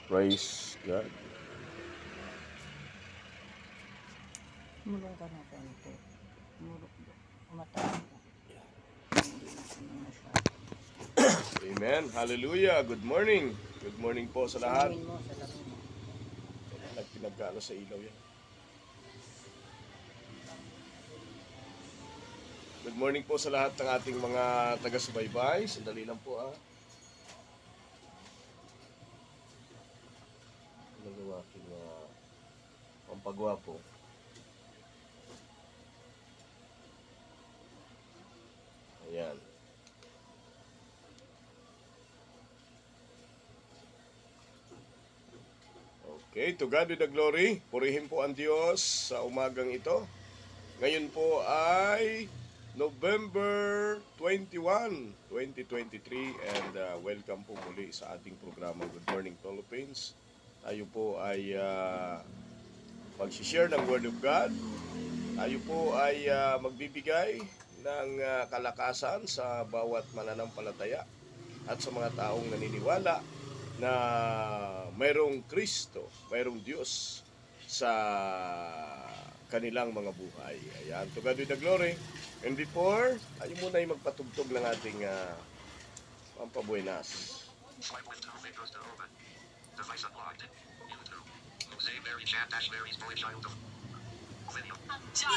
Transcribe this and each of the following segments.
Praise God. Mulong ka na konti. Mataas ka. Amen. Hallelujah. Good morning. Good morning po sa lahat. Salamin mo, salamin mo. Nagpinagkano sa ilaw yan. Good morning po sa lahat ng ating mga taga-subaybay. Sandali lang po Ano yung aking pampagwapo. Ayan. Okay, to God be the glory. Purihin po ang Diyos sa umagang ito. Ngayon po ay November 21, 2023 and welcome po muli sa ating programa Good Morning Philippines. Tayo po ay mag-share ng Word of God. Tayo po ay magbibigay ng kalakasan sa bawat mananampalataya at sa mga taong naniniwala na mayroong Kristo, mayroong Diyos sa kanilang mga buhay. Ayan, to God be the glory. And before, tayo muna ay magpatugtog ng ating pampabuenas. Swipe with two fingers to open. Device unlocked. YouTube. Jose Mary Chantash-Mary's boy child of video. John,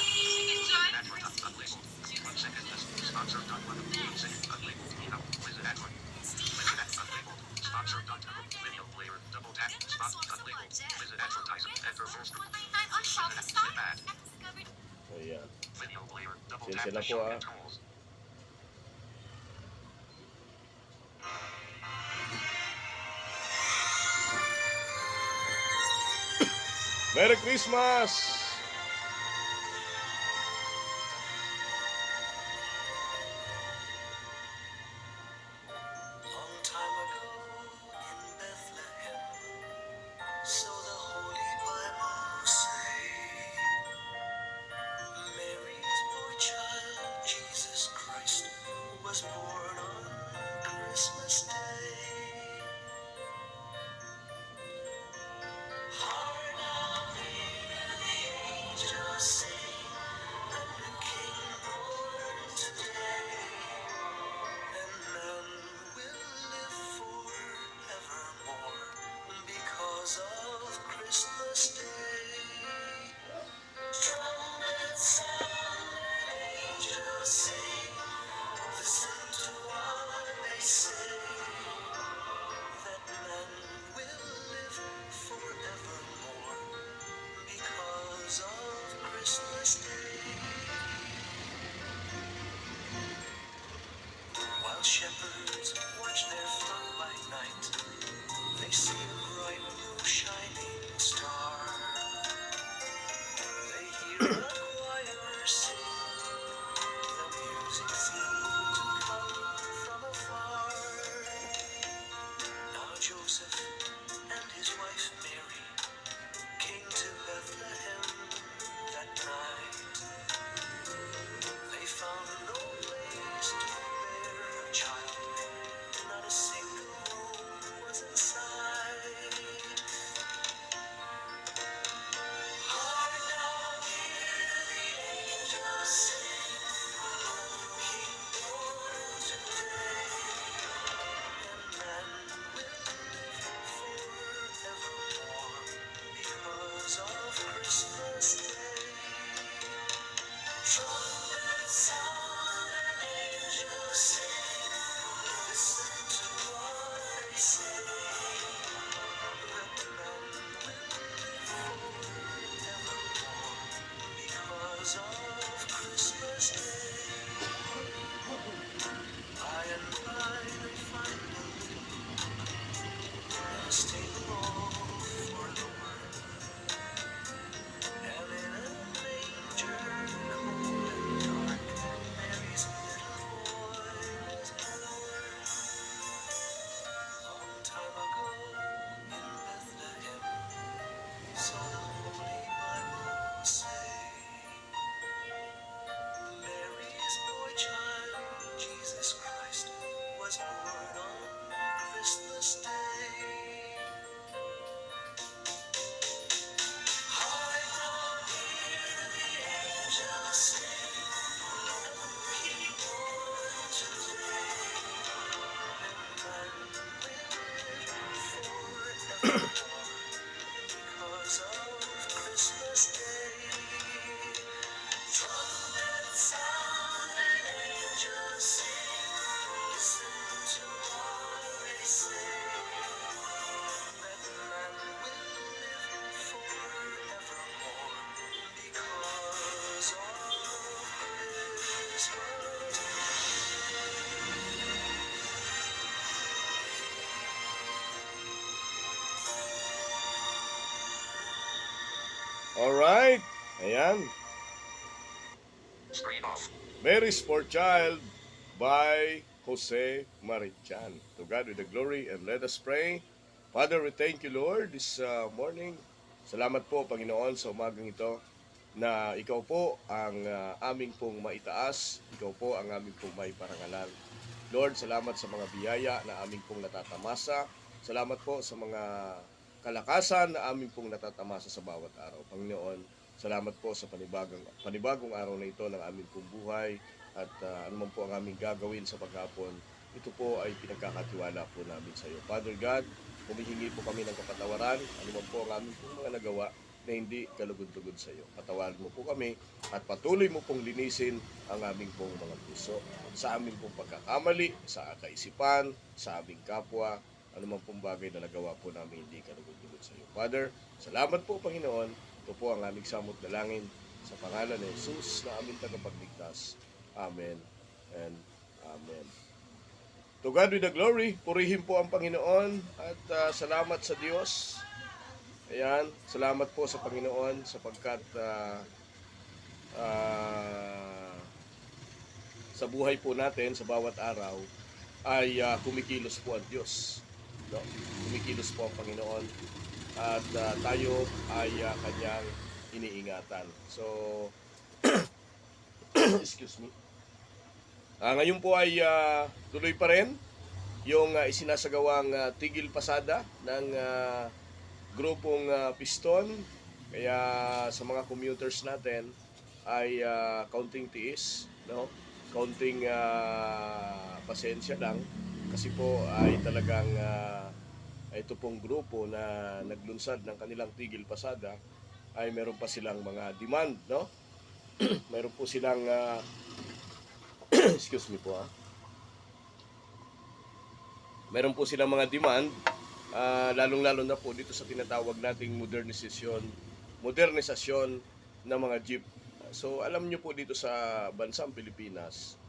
Advert unlabeled. 1 second. Sponsored. 1 second. Unlabeled. Visit advert. Visit unlabeled. Sponsored. Video player. Double tap. Sponsored. Unlabeled. Visit advertisement. Enter full screen. Visit ad. Ayan. Video player. Double Yan tap sila to po show controls. Merry Christmas! Long time ago in Bethlehem, so the Holy Bible say, Mary's boy child, Jesus Christ, was born on Christmas Day. Hark now, ring in the Alright. Ayan. Screen off. Mary's Poor Child by Jose Marichan. To God with the glory and let us pray. Father, we thank you, Lord, this morning. Salamat po, Panginoon, sa umagang ito na ikaw po ang aming pong maitaas. Ikaw po ang aming pong maiparangalan. Lord, salamat sa mga biyaya na aming pong natatamasa. Salamat po sa mga kalakasan na aming pong natatamasa sa bawat araw. Panginoon, salamat po sa panibagong araw na ito ng aming pong buhay at anuman po ang aming gagawin sa paghapon, ito po ay pinagkakatiwala po namin sa iyo. Father God, humihingi po kami ng kapatawaran, anuman po ang aming pong mga nagawa na hindi kalugod-lugod sa iyo. Patawarin mo po kami at patuloy mo pong linisin ang aming pong mga puso sa aming pong pagkakamali, sa kaisipan, sa aming kapwa, anuman pong bagay na nagawa po namin hindi kalugod-lugod sa iyo. Father, salamat po Panginoon. Ito po ang aming samot dalangin sa pangalan ni Jesus na aming tagapagligtas. Amen and Amen. To God with the glory, purihin po ang Panginoon at salamat sa Diyos. Ayan, salamat po sa Panginoon sapagkat sa buhay po natin, sa bawat araw, ay kumikilos po ang Diyos. No? Kumikilos po ang Panginoon at tayo ay kanyang iniingatan. So, excuse me. Ngayon po ay tuloy pa rin yung isinasagawang tigil pasada ng grupong Piston. Kaya sa mga commuters natin ay kaunting tiis, no? Kaunting pasensya lang kasi po ay talagang ito pong grupo na naglunsad ng kanilang tigil pasada ay meron pa silang mga demand, no? Meron po silang excuse me po meron po silang mga demand, lalong-lalo na po dito sa tinatawag nating modernisasyon ng mga jeep. So alam nyo po dito sa bansang Pilipinas,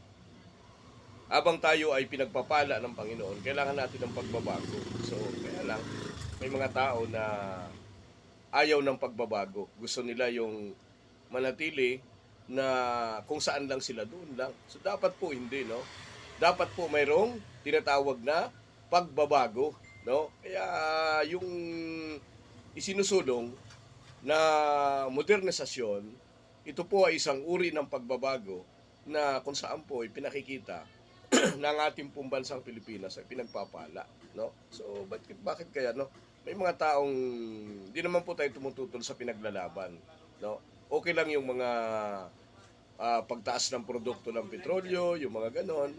habang tayo ay pinagpapala ng Panginoon, kailangan natin ng pagbabago. So kaya lang, may mga tao na ayaw ng pagbabago. Gusto nila yung manatili na kung saan lang sila, doon lang. So dapat po hindi, no? Dapat po mayroong tinatawag na pagbabago, no? Kaya yung isinusulong na modernisasyon, ito po ay isang uri ng pagbabago na kung saan po ay pinakikita ng ating pong bansang Pilipinas ay pinagpapala, no? So bakit kaya, no? May mga taong di naman po tayo tumututol sa pinaglalaban, no? Okay lang yung mga pagtaas ng produkto ng petrolyo, yung mga ganon,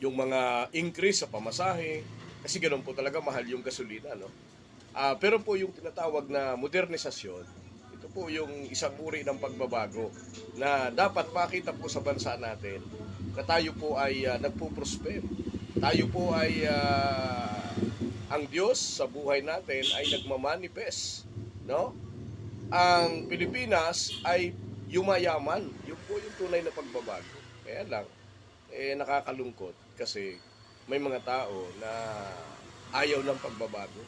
yung mga increase sa pamasahe, kasi ganon po talaga mahal yung gasolina, no? Pero po yung tinatawag na modernisasyon, ito po yung isang uri ng pagbabago na dapat makita po sa bansa natin na tayo po ay nagpo-prosper. Tayo po ay ang Diyos sa buhay natin ay nagmamanifest, no? Ang Pilipinas ay yumayaman. Yun po yung tunay na pagbabago. Kaya lang, nakakalungkot kasi may mga tao na ayaw ng pagbabago.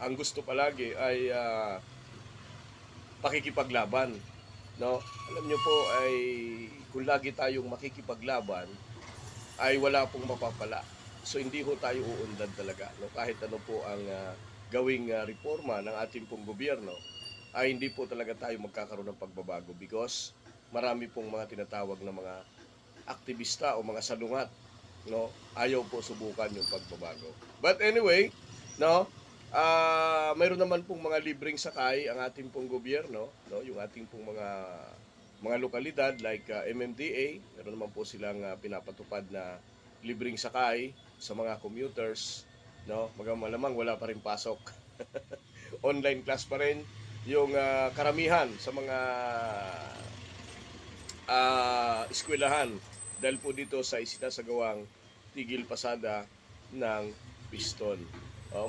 Ang gusto palagi ay pakikipaglaban, no? Alam nyo po ay kung lagi tayong makikipaglaban ay wala pong mapapala. So hindi ho tayo uunlad talaga, no? Kahit ano po ang gawing reforma ng ating pong gobyerno, ay hindi po talaga tayo magkakaroon ng pagbabago because marami pong mga tinatawag na mga aktivista o mga salungat, no? Ayaw po subukan yung pagbabago. But anyway, no? Mayroon naman pong mga libreng sakay ang ating pong gobyerno, no? Yung ating pong mga lokalidad like MMDA, meron naman po silang pinapatupad na libreng sakay sa mga commuters, no? Malamang wala pa rin pasok. Online class pa rin yung karamihan sa mga eskwelahan dahil po dito sa isinasagawang tigil pasada ng Piston.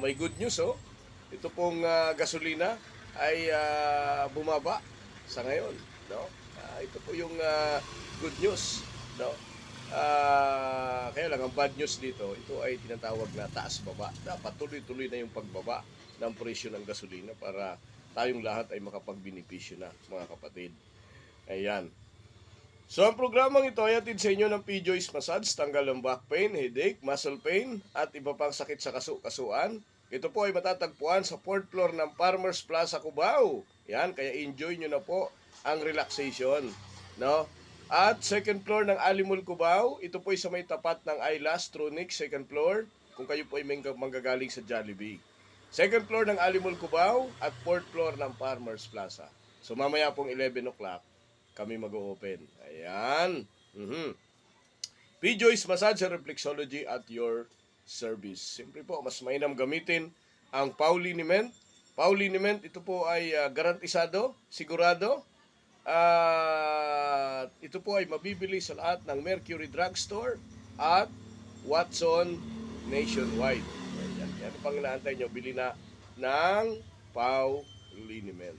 May good news, oh. Ito pong gasolina ay bumaba sa ngayon, no? Ito po yung good news, no? Kaya lang, ang bad news dito, ito ay tinatawag na taas-baba. Dapat tuloy-tuloy na yung pagbaba ng presyo ng gasolina para tayong lahat ay makapagbenepisyo na, mga kapatid. Ayan. So, ang programang ito ay atid sa inyo ng P-Joyce Massage, tanggal ng back pain, headache, muscle pain, at iba pang sakit sa kasuan. Ito po ay matatagpuan sa 4th floor ng Farmers Plaza, Cubao. Yan, kaya enjoy nyo na po ang relaxation. No? At 2nd floor ng Alimol, Cubao. Ito po ay sa may tapat ng Eyelash Tronic, 2nd floor, kung kayo po ay manggagaling sa Jollibee. 2nd floor ng Alimol, Cubao at 4th floor ng Farmers Plaza. So mamaya pong 11 o'clock, kami mag-o-open. Ayan. P-Joyce Massage and Reflexology at your service. Siyempre po, mas mainam gamitin ang Pauliniment. Pauliniment, ito po ay garantisado, sigurado. Ito po ay mabibili sa lahat ng Mercury Drugstore at Watson nationwide. Ayan. Yan pang inaantay nyo, bili na ng Pauliniment.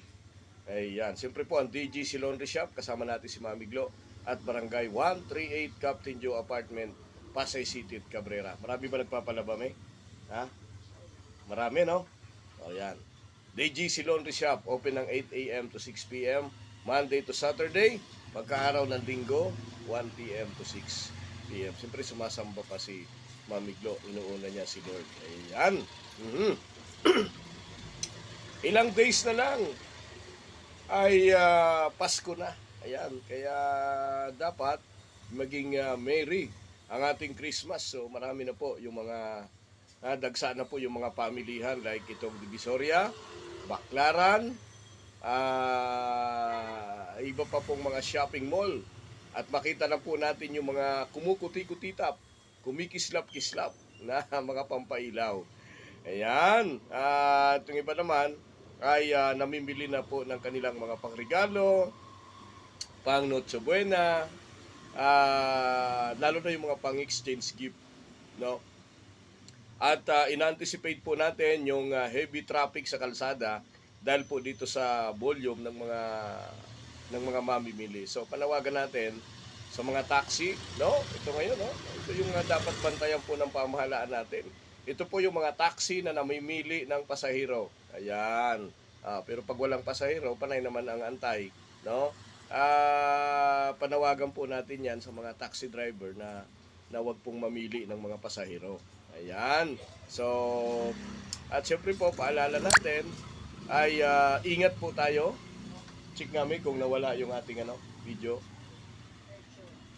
Ayan. Siyempre po, ang DGC Laundry Shop, kasama natin si Mami Glo, at Barangay 138 Captain Joe Apartment, Pasay City, Cabrera. Marami ba nagpapalaba, may? Ha? Marami, no? O, yan. DGC Laundry Shop, open ng 8 a.m. to 6 p.m. Monday to Saturday. Pagkaaraw ng Linggo, 1 p.m. to 6 p.m. Siyempre, sumasamba pa si Mami Glo. Inuuna niya si Lord. Ayan. Ilang days na lang ay Pasko na. Ayan, kaya dapat maging merry ang ating Christmas. So marami na po yung mga dagsa na po yung mga pamilihan like itong Divisoria, Baclaran, iba pa pong mga shopping mall. At makita na po natin yung mga kumukuti-kutitap, kumikislap-kislap na mga pampailaw. Ayan, at yung iba naman ay namimili na po ng kanilang mga pangregalo, pang Noche Buena, lalo na yung mga pang-exchange gift, no? At in-anticipate po natin yung heavy traffic sa kalsada dahil po dito sa volume ng mga mamimili. So panawagan natin sa mga taxi, no? Ito ngayon, no? Ito yung dapat bantayan po ng pamahalaan natin. Ito po yung mga taxi na namimili ng pasahero. Ayan. Pero pag walang pasahero, panay naman ang antay, no? Panawagan po natin yan sa mga taxi driver na wag pong mamili ng mga pasahero. Ayan. So, at syempre po, paalala natin ay ingat po tayo. Check namin kung nawala yung ating video.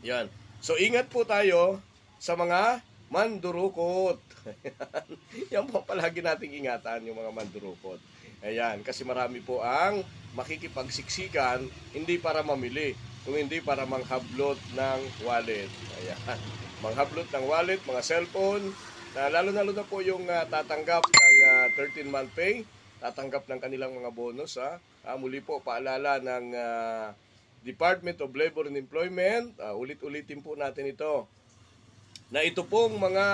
Yan. So, ingat po tayo sa mga mandurukot. Yan po palagi nating ingatan, yung mga mandurukot. Ayan, kasi marami po ang makikipagsiksikan, hindi para mamili, kung hindi para manghablot ng wallet. Ayan, manghablot ng wallet, mga cellphone, lalo na po yung tatanggap ng 13-month pay, tatanggap ng kanilang mga bonus. Muli po, paalala ng Department of Labor and Employment, ulit-ulitin po natin ito, na ito pong mga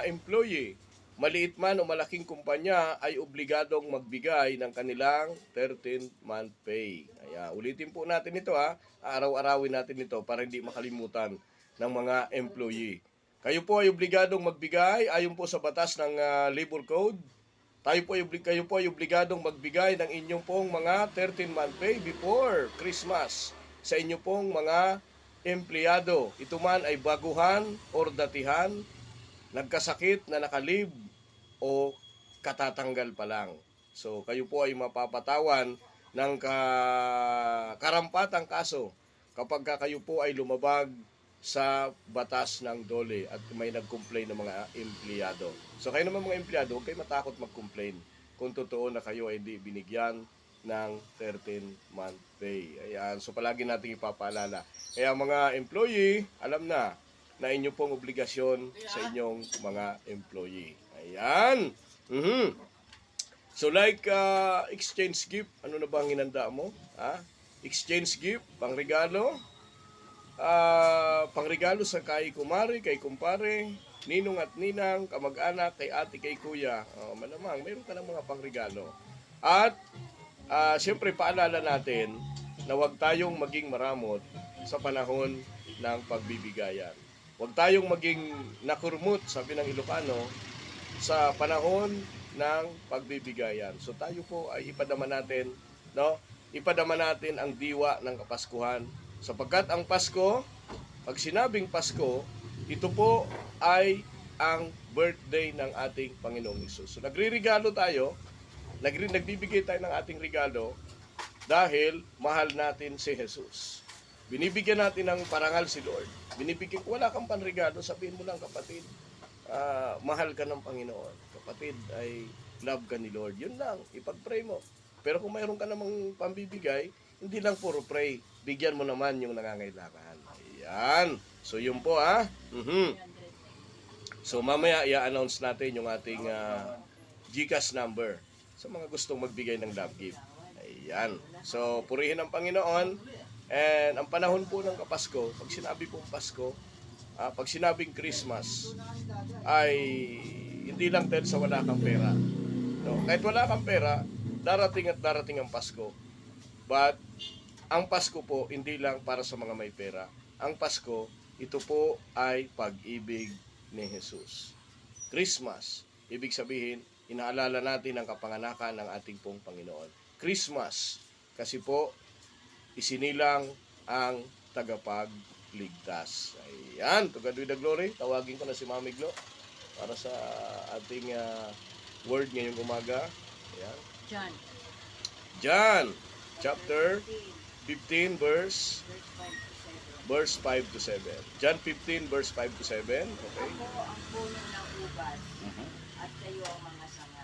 employee, maliit man o malaking kumpanya, ay obligadong magbigay ng kanilang 13-month pay. Ayan, ulitin po natin ito, araw-arawin natin ito para hindi makalimutan ng mga employee. Kayo po ay obligadong magbigay ayon po sa batas ng Labor Code. Kayo po ay obligadong magbigay ng inyong pong mga 13-month pay before Christmas sa inyo pong mga empleyado. Ito man ay baguhan or datihan, nagkasakit na nakalib o katatanggal pa lang. So kayo po ay mapapatawan ng karampatang kaso kapag kayo po ay lumabag sa batas ng DOLE at may nag-complain ng mga empleyado. So kayo naman mga empleyado, huwag kayo matakot mag-complain kung totoo na kayo ay hindi binigyan ng 13-month pay. Ayan, so palagi natin ipapaalala. Kaya mga employee, alam na inyo pong obligasyon sa inyong mga employee. Ayan. So like exchange gift, ano na ba ang hinanda mo? Exchange gift, pangregalo. Pangregalo sa kay kumari, kay kumpare, ninong at ninang, kamag-anak, kay ate, kay kuya. Malamang, mayroon ka ng mga pangregalo. At siyempre paalala natin na huwag tayong maging maramot sa panahon ng pagbibigayan. Huwag tayong maging nakurmut, sabi ng Ilocano, sa panahon ng pagbibigayan. So tayo po ay ipadama natin, no? Ipadama natin ang diwa ng Kapaskuhan. Sapagkat ang Pasko, pag sinabing Pasko, ito po ay ang birthday ng ating Panginoong Hesus. So nagre-regalo tayo, nagbibigay tayo ng ating regalo dahil mahal natin si Jesus. Binibigyan natin ng parangal si Lord. Binibigyan, wala kang panregalo, sabihin mo lang, kapatid, mahal ka ng Panginoon. Kapatid, ay love ka ni Lord. Yun lang, ipag-pray mo. Pero kung mayroon ka namang pambibigay, hindi lang puro pray. Bigyan mo naman yung nangangailangan. Ayan. So yun po So mamaya i-announce natin yung ating GCash number sa mga gustong magbigay ng love gift. Ayan. So purihin ang Panginoon. And ang panahon po ng Kapasko, pag sinabi pong Pasko, pag sinabing Christmas, ay hindi lang dahil sa wala kang pera. No? Kahit wala kang pera, darating at darating ang Pasko. But ang Pasko po, hindi lang para sa mga may pera. Ang Pasko, ito po ay pag-ibig ni Jesus. Christmas, ibig sabihin, inaalala natin ang kapanganakan ng ating pong Panginoon. Christmas, kasi po, isinilang ang tagapagligtas. Ayan, to God be the glory. Tawagin ko na si Mami Glo para sa ating word ngayong umaga. Ayan. John. John, chapter 15, verse 5 to 7. John 15, verse 5 to 7. Okay. Ako ang puno ng ubas, at kayo ang mga sanga.